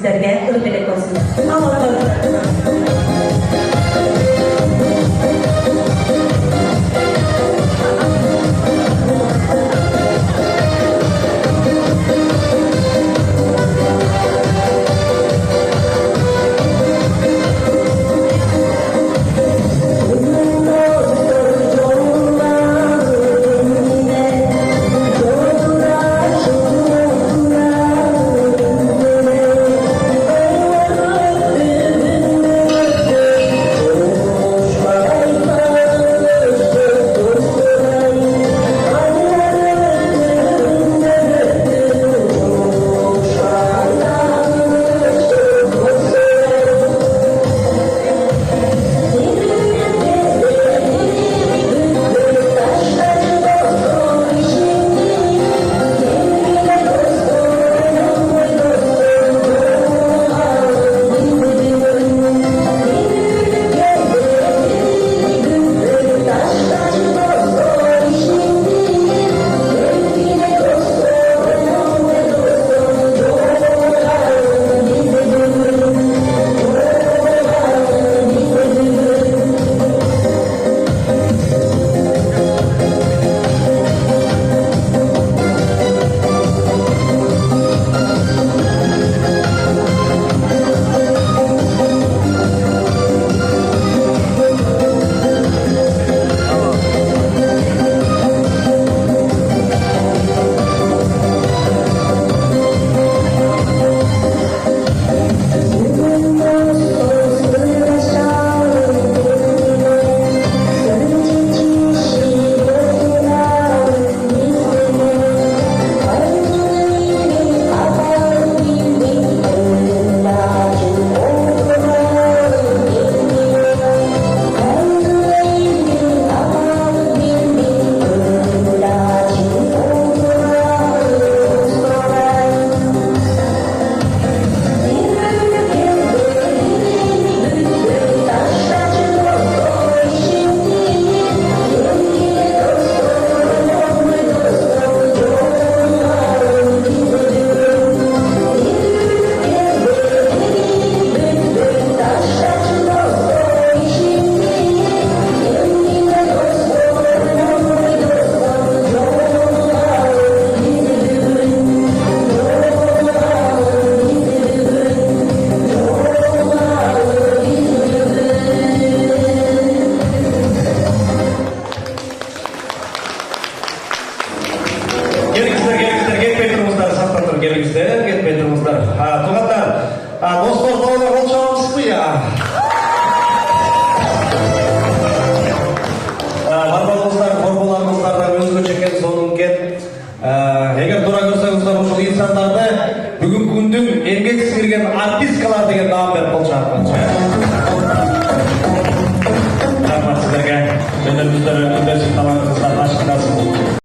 Sizlerge ırpelek olsun. Allah'a Gelmişler, gitmeye durmuşlar. Tuğatlar, dostlar, doğrular, olacağımız bu ya. Barbalarımızlar, korkularımızlardan özgü çeken sonun ket. Eğer dura görсеңіздер, ушул insanlarda бүгүнкү күндүн эмгек сіңірген артисткалар деген наам берип болчу. Рахмат сіздерге. Өнеріміздер, өнерсіз талантыңыздар ашықтасын.